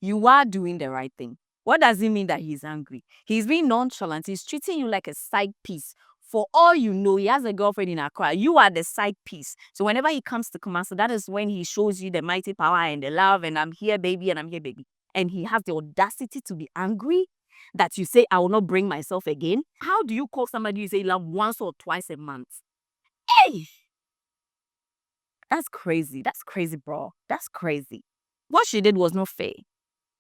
You are doing the right thing. What does it mean that he's angry? He's being nonchalant. He's treating you like a side piece. For all you know, he has a girlfriend in Accra. You are the side piece. So whenever he comes to Kumasi, that is when he shows you the mighty power and the love, and I'm here, baby, and I'm here, baby. And he has the audacity to be angry that you say, I will not bring myself again. How do you call somebody you say you love once or twice a month? Hey! That's crazy. That's crazy, bro. That's crazy. What she did was not fair.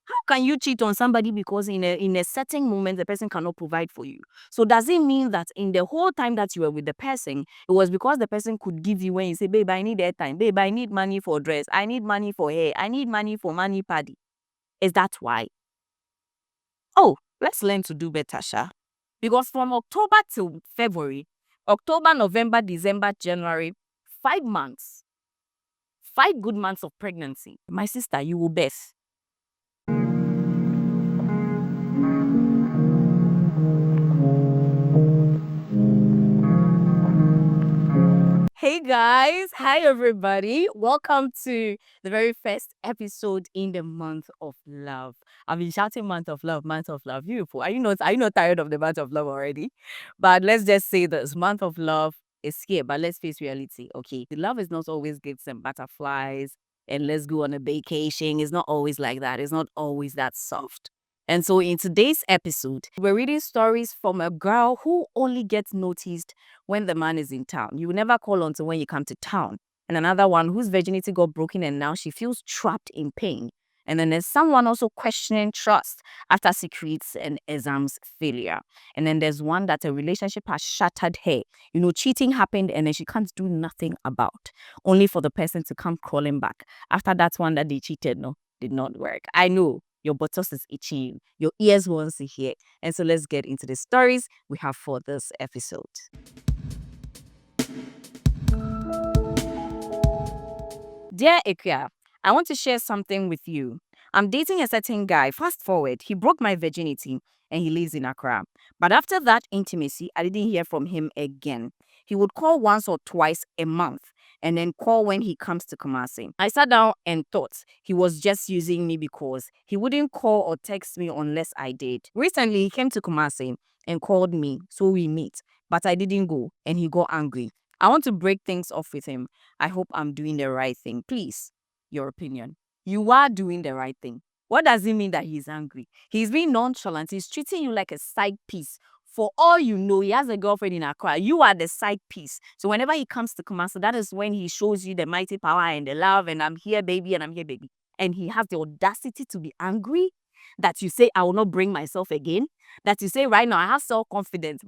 How can you cheat on somebody because in a certain moment the person cannot provide for you? So does it mean that in the whole time that you were with the person, it was because the person could give you when you say, babe, I need airtime, babe, I need money for dress, I need money for hair, I need money for money paddy? Is that why? Oh, let's learn to do better, Sha. Because from October till February, October, November, December, January, 5 months, 5 good months of pregnancy. My sister, you will birth. Hey guys, hi everybody. Welcome to the very first episode in the month of love. I've been shouting month of love, month of love. Beautiful. Are you not tired of the month of love already? But let's just say this month of love is here, but let's face reality. Okay, the love is not always gifts and butterflies and let's go on a vacation. It's not always like that. It's not always that soft. And so in today's episode, we're reading stories from a girl who only gets noticed when the man is in town. You will never call until when you come to town. And another one whose virginity got broken and now she feels trapped in pain. And then there's someone also questioning trust after secrets and exams failure. And then there's one that a relationship has shattered her. You know, cheating happened and then she can't do nothing about. Only for the person to come crawling back. After that one that they cheated, no, did not work. I know. Your buttocks is itching, your ears want to hear. And so let's get into the stories we have for this episode. Dear Ikea, I want to share something with you. I'm dating a certain guy. Fast forward, he broke my virginity and he lives in Accra. But after that intimacy, I didn't hear from him again. He would call once or twice a month and then call when he comes to Kumasi. I sat down and thought he was just using me because he wouldn't call or text me unless I did. Recently, he came to Kumasi and called me, so we meet. But I didn't go and he got angry. I want to break things off with him. I hope I'm doing the right thing. Please, your opinion. You are doing the right thing. What does it mean that he's angry? He's being nonchalant. He's treating you like a side piece. For all you know, he has a girlfriend in Accra. You are the side piece. So whenever he comes to Kumasi, that is when he shows you the mighty power and the love, and I'm here, baby, and I'm here, baby. And he has the audacity to be angry that you say, I will not bring myself again. That you say, right now, I have self-confidence.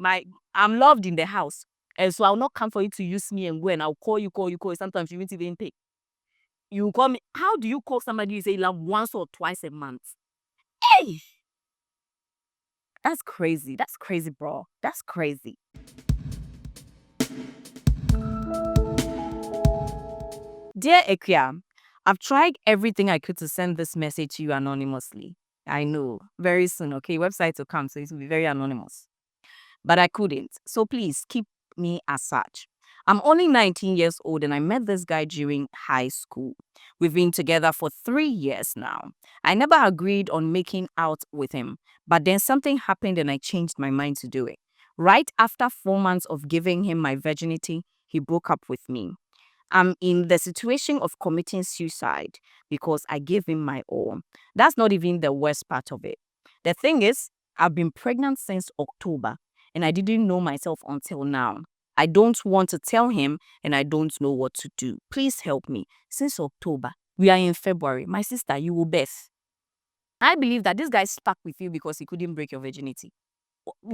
I'm loved in the house. And so I'll not come for you to use me and go and I'll call you. Sometimes you won't even pick. You call me. How do you call somebody you say you love once or twice a month? Hey! That's crazy. That's crazy, bro. That's crazy. Dear Ekia, I've tried everything I could to send this message to you anonymously. I know. Very soon, okay? Website will come, so it will be very anonymous. But I couldn't. So please keep me as such. I'm only 19 years old and I met this guy during high school. We've been together for 3 years now. I never agreed on making out with him, but then something happened and I changed my mind to do it. Right after 4 months of giving him my virginity, he broke up with me. I'm in the situation of committing suicide because I gave him my all. That's not even the worst part of it. The thing is, I've been pregnant since October and I didn't know myself until now. I don't want to tell him and I don't know what to do. Please help me. Since October, we are in February. My sister, you will birth. I believe that this guy stuck with you because he couldn't break your virginity.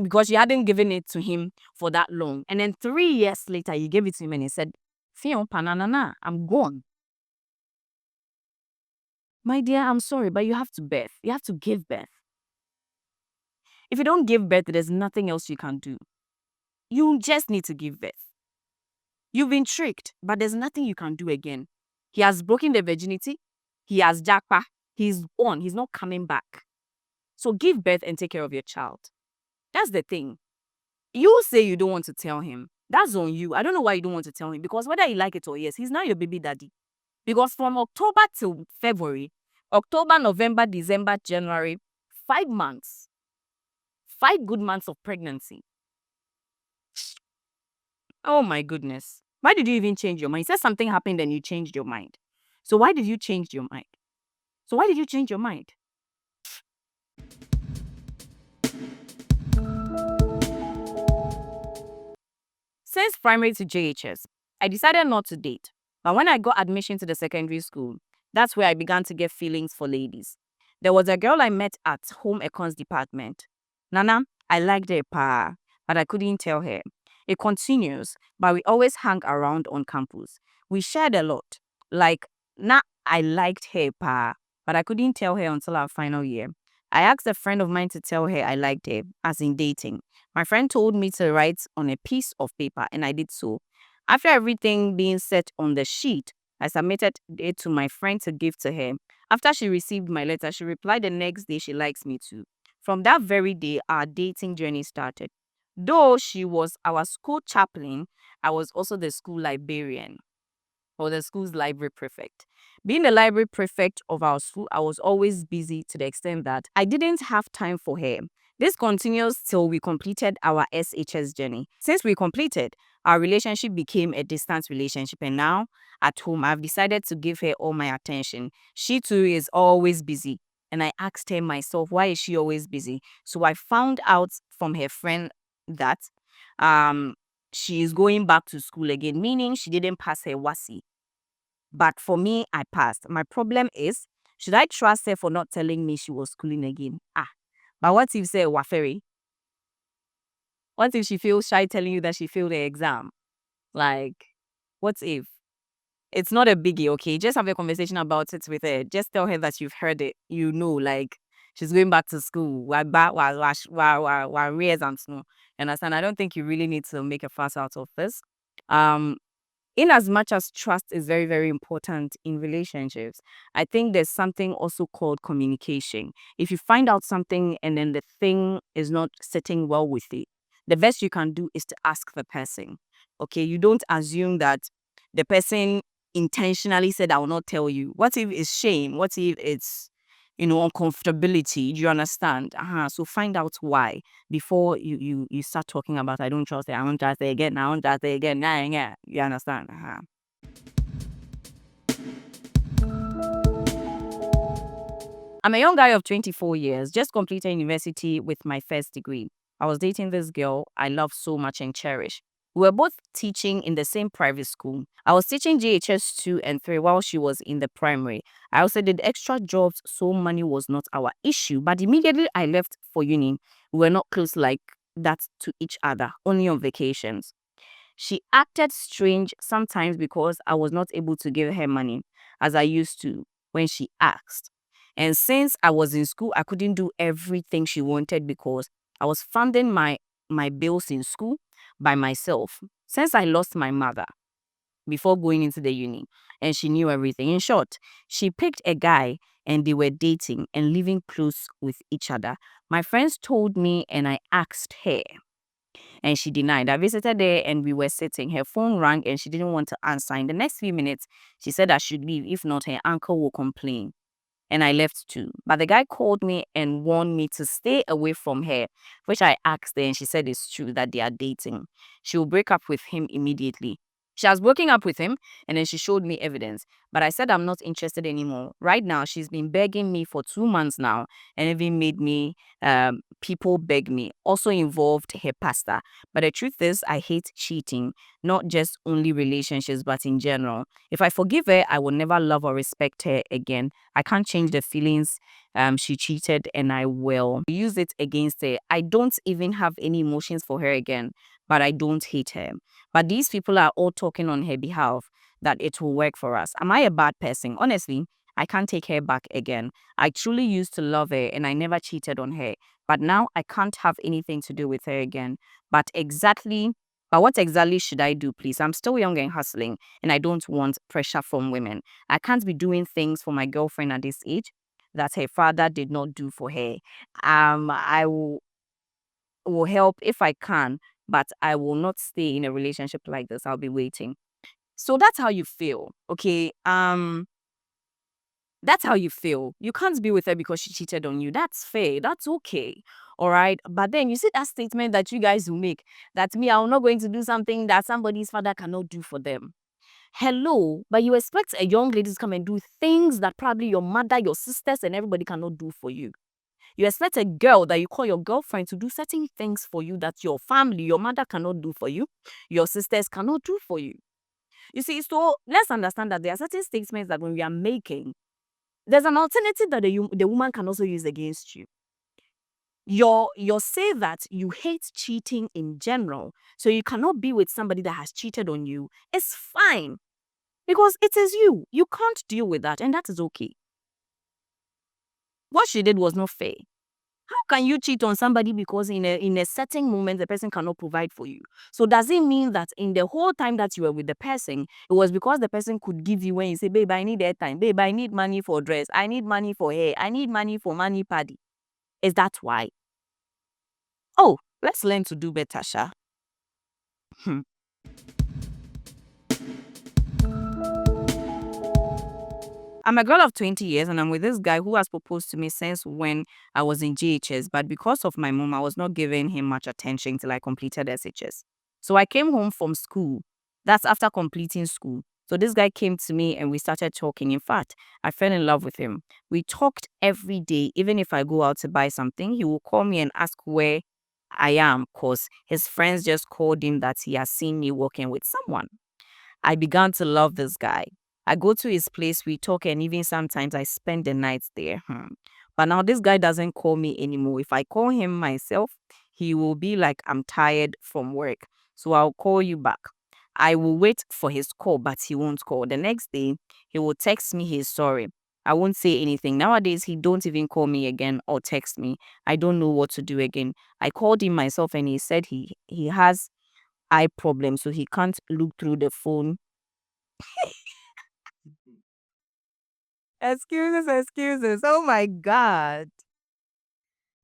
Because you hadn't given it to him for that long. And then 3 years later, you gave it to him and he said, Fion pananana, I'm gone. My dear, I'm sorry, but you have to birth. You have to give birth. If you don't give birth, there's nothing else you can do. You just need to give birth. You've been tricked, but there's nothing you can do again. He has broken the virginity. He has jackpot. He's gone. He's not coming back. So give birth and take care of your child. That's the thing. You say you don't want to tell him. That's on you. I don't know why you don't want to tell him. Because whether you like it or yes, he's not your baby daddy. Because from October till February, October, November, December, January, 5 months. 5 good months of pregnancy. Oh my goodness. Why did you even change your mind? You said something happened and you changed your mind. So why did you change your mind? So why did you change your mind? Since primary to JHS, I decided not to date. But when I got admission to the secondary school, that's where I began to get feelings for ladies. There was a girl I met at home econs department. Nana, I liked her pa, but I couldn't tell her. It continues, but we always hang around on campus. We shared a lot. Like, I liked her pa, but I couldn't tell her until our final year. I asked a friend of mine to tell her I liked her, as in dating. My friend told me to write on a piece of paper, and I did so. After everything being set on the sheet, I submitted it to my friend to give to her. After she received my letter, she replied the next day she likes me too. From that very day, our dating journey started. Though she was our school chaplain, I was also the school librarian or the school's library prefect. Being the library prefect of our school, I was always busy to the extent that I didn't have time for her. This continues till we completed our SHS journey. Since we completed, our relationship became a distant relationship, and now at home, I've decided to give her all my attention. She too is always busy. And I asked her myself, why is she always busy? So I found out from her friend that she is going back to school again, meaning she didn't pass her WASI. But for me, I passed. My problem is, should I trust her for not telling me she was schooling again? But what if say Waferi? What if she feels shy telling you that she failed the exam? Like, what if? It's not a biggie, okay? Just have a conversation about it with her. Just tell her that you've heard it. You know, like, she's going back to school. Exams, no. Understand? I don't think you really need to make a fuss out of this. In as much as trust is very, very important in relationships, I think there's something also called communication. If you find out something and then the thing is not sitting well with you, the best you can do is to ask the person. Okay, you don't assume that the person intentionally said, I will not tell you. What if it's shame? What if it's, uncomfortability? Do you understand? So find out why before you start talking about I don't trust it, I won't trust it again, I won't trust it again. Yeah, yeah. You understand? I'm a young guy of 24 years, just completed university with my first degree. I was dating this girl I love so much and cherish. We were both teaching in the same private school. I was teaching GHS 2 and 3 while she was in the primary. I also did extra jobs, so money was not our issue. But immediately I left for uni, we were not close like that to each other, only on vacations. She acted strange sometimes because I was not able to give her money as I used to when she asked. And since I was in school, I couldn't do everything she wanted because I was funding my bills in school by myself. Since I lost my mother before going into the uni and she knew everything. In short, she picked a guy and they were dating and living close with each other. My friends told me and I asked her and she denied. I visited there and we were sitting. Her phone rang and she didn't want to answer. In the next few minutes, she said I should leave. If not, her uncle will complain. And I left too. But the guy called me and warned me to stay away from her, which I asked her and she said it's true that they are dating. She will break up with him immediately. She has broken up with him and then she showed me evidence. But I said I'm not interested anymore. Right now, she's been begging me for 2 months now and even made me, people beg me. Also involved her pastor. But the truth is, I hate cheating, not just only relationships, but in general. If I forgive her, I will never love or respect her again. I can't change the feelings she cheated and I will use it against her. I don't even have any emotions for her again, but I don't hate her. But these people are all talking on her behalf that it will work for us. Am I a bad person? Honestly, I can't take her back again. I truly used to love her and I never cheated on her. But now I can't have anything to do with her again. But what exactly should I do, please? I'm still young and hustling and I don't want pressure from women. I can't be doing things for my girlfriend at this age that her father did not do for her. I will help if I can, but I will not stay in a relationship like this. I'll be waiting. So that's how you feel. Okay. That's how you feel. You can't be with her because she cheated on you. That's fair. That's okay. All right. But then you see that statement that you guys will make that me, I'm not going to do something that somebody's father cannot do for them. Hello, but you expect a young lady to come and do things that probably your mother, your sisters, and everybody cannot do for you. You expect a girl that you call your girlfriend to do certain things for you that your family, your mother cannot do for you, your sisters cannot do for you. You see, so let's understand that there are certain statements that when we are making, there's an alternative that the woman can also use against you. You're say that you hate cheating in general, so you cannot be with somebody that has cheated on you. It's fine because it is you. You can't deal with that, and that is okay. What she did was not fair. How can you cheat on somebody because in a certain moment the person cannot provide for you? So does it mean that in the whole time that you were with the person, it was because the person could give you when you say, babe, I need airtime, babe, I need money for dress, I need money for hair, I need money for money paddy? Is that why? Oh, let's learn to do better, Sha. Hmm. I'm a girl of 20 years and I'm with this guy who has proposed to me since when I was in GHS, but because of my mom, I was not giving him much attention till I completed SHS. So I came home from school. That's after completing school. So this guy came to me and we started talking. In fact, I fell in love with him. We talked every day. Even if I go out to buy something, he will call me and ask where I am because his friends just called him that he has seen me walking with someone. I began to love this guy. I go to his place, we talk, and even sometimes I spend the nights there. But now this guy doesn't call me anymore. If I call him myself, he will be like, I'm tired from work. So I'll call you back. I will wait for his call, but he won't call. The next day, he will text me he's sorry. I won't say anything. Nowadays, he don't even call me again or text me. I don't know what to do again. I called him myself and he said he has eye problems, so he can't look through the phone. Excuses, excuses. Oh my God.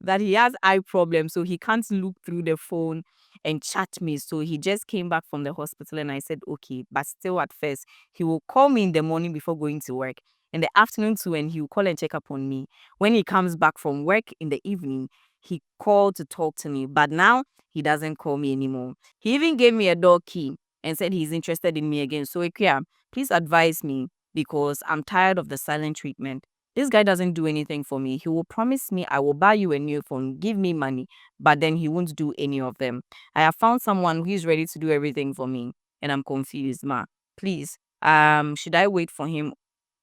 That he has eye problems, so he can't look through the phone and chat me. So he just came back from the hospital and I said, okay. But still at first, he will call me in the morning before going to work. In the afternoon too, and he will call and check up on me. When he comes back from work in the evening, he called to talk to me. But now he doesn't call me anymore. He even gave me a door key and said he's interested in me again. So Ikea, please advise me because I'm tired of the silent treatment. This guy doesn't do anything for me. He will promise me I will buy you a new phone, give me money, but then he won't do any of them. I have found someone who is ready to do everything for me, and I'm confused, ma. Please, should I wait for him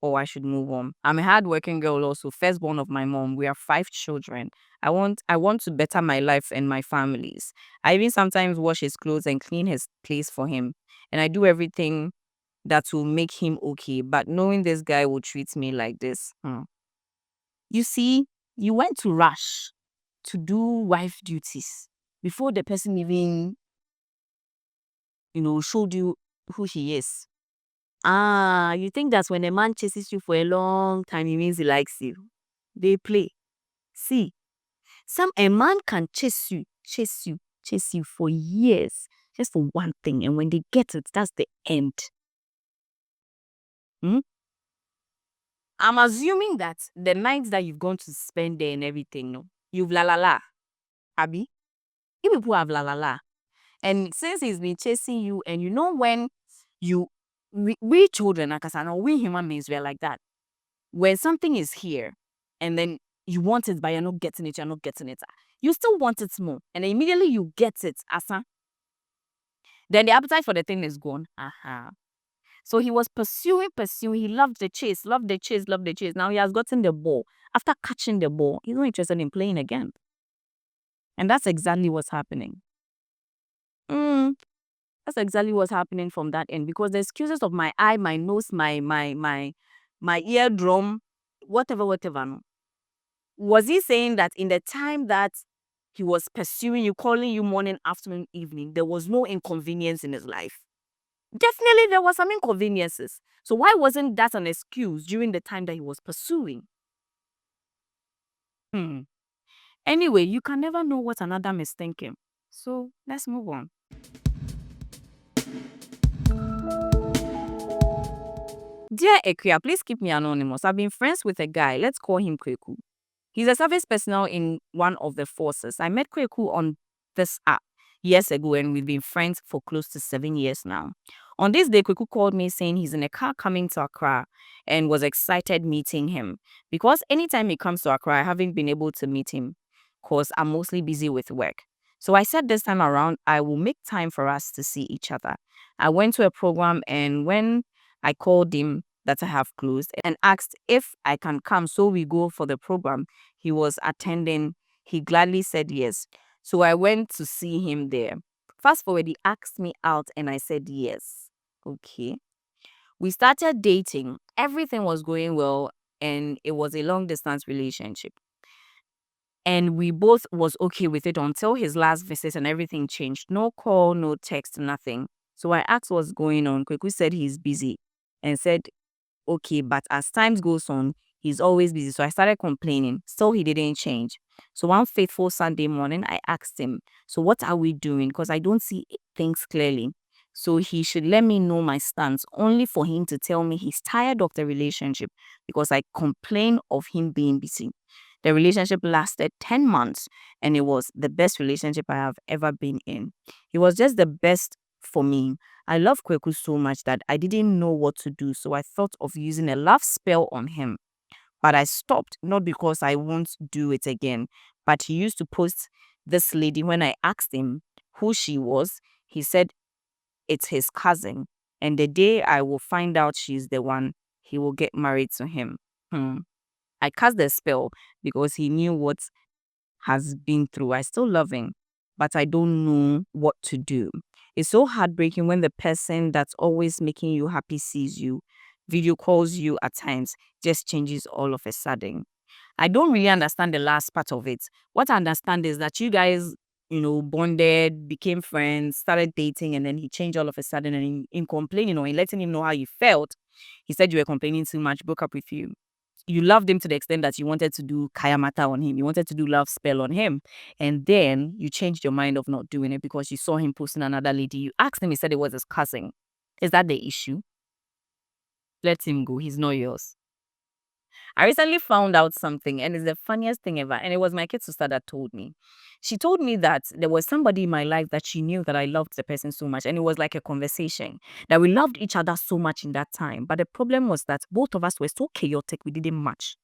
or I should move on? I'm a hardworking girl also, firstborn of my mom. We have 5 children. I want to better my life and my family's. I even sometimes wash his clothes and clean his place for him. And I do everything that will make him okay. But knowing this guy will treat me like this. You see, you went to rush to do wife duties before the person even, showed you who he is. You think that when a man chases you for a long time, it means he likes you. They play. See, a man can chase you for years just for one thing. And when they get it, that's the end. Hmm? I'm assuming that the nights that you've gone to spend there and everything, no, you've la la la, Abby. You people have la la la. And since he's been chasing you, and when we children, like I said, no, we human beings, we're like that. When something is here, and then you want it, but you're not getting it, you still want it more. And then immediately you get it, then the appetite for the thing is gone. So he was pursuing. He loved the chase, loved the chase, loved the chase. Now he has gotten the ball. After catching the ball, he's not interested in playing again. And that's exactly what's happening. That's exactly what's happening from that end because the excuses of my eye, my nose, my eardrum, whatever. No. Was he saying that in the time that he was pursuing you, calling you morning, afternoon, evening, there was no inconvenience in his life? Definitely there was some inconveniences. So why wasn't that an excuse during the time that he was pursuing? Anyway, you can never know what another is thinking. So let's move on. Dear Ekia, please keep me anonymous. I've been friends with a guy. Let's call him Kweku. He's a service personnel in one of the forces. I met Kweku on this app years ago and we've been friends for close to 7 years now. On this day, Kweku called me saying he's in a car coming to Accra and was excited meeting him. Because anytime he comes to Accra, I haven't been able to meet him because I'm mostly busy with work. So I said this time around, I will make time for us to see each other. I went to a program and when I called him that I have closed and asked if I can come so we go for the program he was attending, he gladly said yes. So I went to see him there. Fast forward, he asked me out and I said yes. Okay. We started dating. Everything was going well and it was a long distance relationship. And we both was okay with it until his last visit and everything changed. No call, no text, nothing. So I asked what's going on. Kweku said he's busy and said okay, but as time goes on, he's always busy. So I started complaining. Still, he didn't change. So one fateful Sunday morning, I asked him, so what are we doing? Because I don't see things clearly. So he should let me know my stance, only for him to tell me he's tired of the relationship because I complain of him being busy. The relationship lasted 10 months and it was the best relationship I have ever been in. It was just the best for me. I love Kweku so much that I didn't know what to do, so I thought of using a love spell on him. But I stopped, not because I won't do it again, but he used to post this lady. When I asked him who she was, he said it's his cousin. And the day I will find out she's the one, he will get married to him. I cast the spell because he knew what has been through. I still love him, but I don't know what to do. It's so heartbreaking when the person that's always making you happy sees you, video calls you at times, just changes all of a sudden. I don't really understand the last part of it. What I understand is that you guys, bonded, became friends, started dating, and then he changed all of a sudden. And in complaining or in letting him know how you felt, he said you were complaining too much, broke up with you. You loved him to the extent that you wanted to do kayamata on him. You wanted to do love spell on him. And then you changed your mind of not doing it because you saw him posting another lady. You asked him, he said it was his cousin. Is that the issue? Let him go. He's not yours. I recently found out something and it's the funniest thing ever. And it was my kid sister that told me. She told me that there was somebody in my life that she knew that I loved the person so much. And it was like a conversation that we loved each other so much in that time. But the problem was that both of us were so chaotic, we didn't match.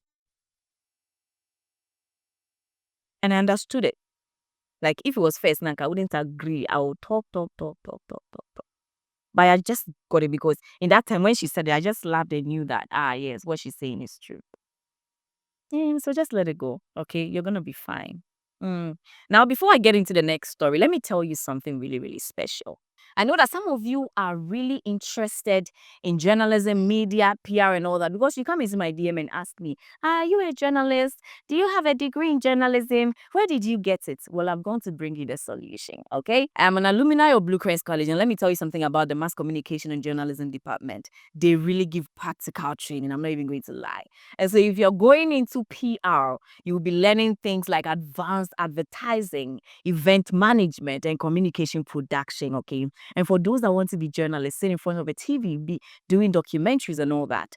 And I understood it. Like if it was first, like I wouldn't agree. I would talk. But I just got it because in that time when she said it, I just laughed and knew that, yes, what she's saying is true. So just let it go, okay? You're going to be fine. Now, before I get into the next story, let me tell you something really, really special. I know that some of you are really interested in journalism, media, PR, and all that because you come into my DM and ask me, are you a journalist? Do you have a degree in journalism? Where did you get it? Well, I'm going to bring you the solution, okay? I'm an alumni of Blue Crest College, and let me tell you something about the Mass Communication and Journalism department. They really give practical training. I'm not even going to lie. And so if you're going into PR, you'll be learning things like advanced advertising, event management, and communication production, okay? And for those that want to be journalists, sit in front of a TV, be doing documentaries and all that,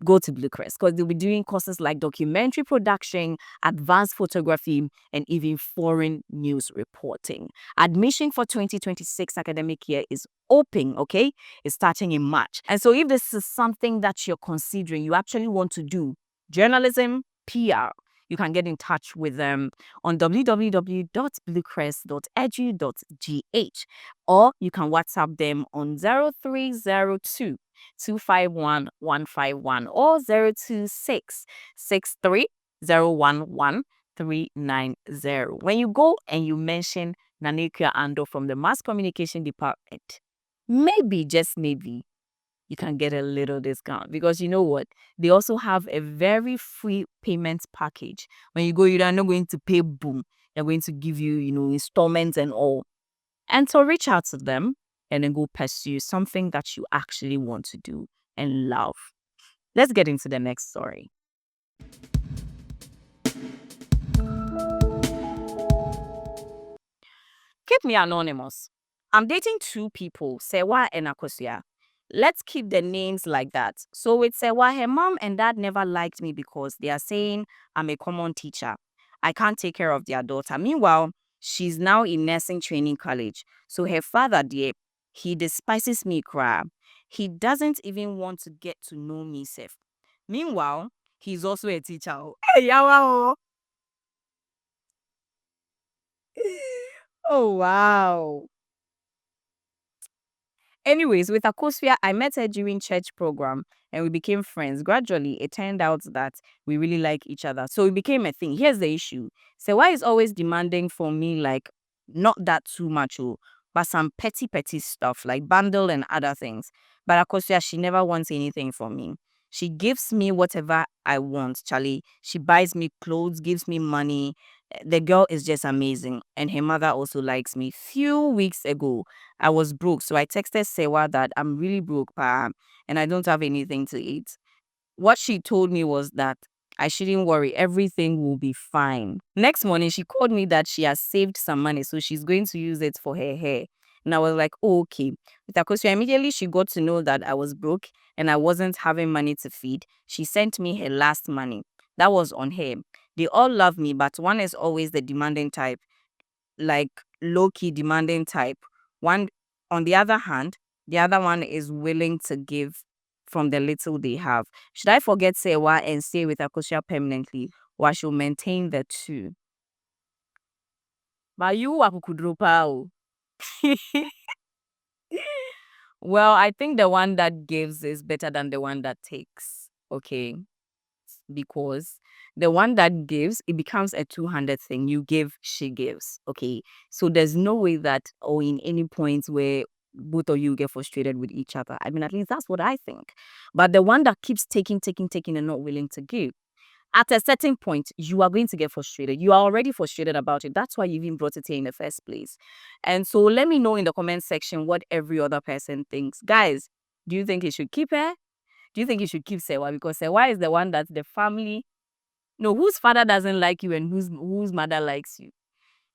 go to Blue Crest because they'll be doing courses like documentary production, advanced photography, and even foreign news reporting. Admission for 2026 academic year is open, okay? It's starting in March. And so if this is something that you're considering, you actually want to do, journalism, PR, you can get in touch with them on www.bluecrest.edu.gh or you can WhatsApp them on 0302 251 151 or 026 63 011 390. When you go and you mention Nanekia Ando from the Mass Communication Department, maybe, just maybe, you can get a little discount because you know what? They also have a very free payment package. When you go, you're not going to pay boom. They're going to give you, installments and all. And so reach out to them and then go pursue something that you actually want to do and love. Let's get into the next story. Keep me anonymous. I'm dating two people, Sewa and Akosia. Let's keep the names like that. So with Sewa, her mom and dad never liked me because they are saying I'm a common teacher. I can't take care of their daughter. Meanwhile, she's now in nursing training college. So her father, dear, he despises me, cry. He doesn't even want to get to know me, Seth. Meanwhile, he's also a teacher. Hey, yawa, oh. Oh, wow. Anyways, with Akosia, I met her during church program and we became friends. Gradually, it turned out that we really like each other. So it became a thing. Here's the issue. So why is always demanding from me like not that too much, oh, but some petty stuff like bundle and other things. But Akosia, she never wants anything from me. She gives me whatever I want, Charlie. She buys me clothes, gives me money. The girl is just amazing. And her mother also likes me. Few weeks ago, I was broke. So I texted Sewa that I'm really broke, pa, and I don't have anything to eat. What she told me was that I shouldn't worry, everything will be fine. Next morning, she called me that she has saved some money, so she's going to use it for her hair. And I was like, oh, okay. With Akosia, immediately she got to know that I was broke and I wasn't having money to feed. She sent me her last money. That was on her. They all love me, but one is always the demanding type, like low-key demanding type. One, on the other hand, the other one is willing to give from the little they have. Should I forget Sewa and stay with Akosia permanently, or I should maintain the two? But you wakukudropa o. Well, I think the one that gives is better than the one that takes. Okay. Because the one that gives, it becomes a 200 thing. You give, she gives. Okay. So there's no way that, or in any point where both of you get frustrated with each other. I mean, at least that's what I think. But the one that keeps taking, and not willing to give, at a certain point, you are going to get frustrated. You are already frustrated about it. That's why you even brought it here in the first place. And so let me know in the comment section what every other person thinks. Guys, do you think he should keep her? Do you think you should keep Sewa? Because Sewa is the one that the family, no, whose father doesn't like you and whose mother likes you.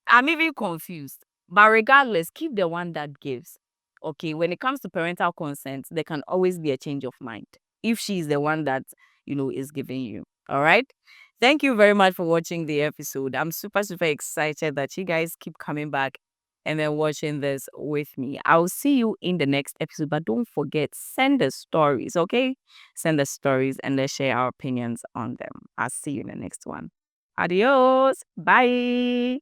I'm even confused. But regardless, keep the one that gives. Okay, when it comes to parental consent, there can always be a change of mind if she's the one that, is giving you. All right. Thank you very much for watching the episode. I'm super excited that you guys keep coming back and then watching this with me. I'll see you in the next episode, but don't forget, send the stories, okay? Send the stories and let's share our opinions on them. I'll see you in the next one. Adios. Bye.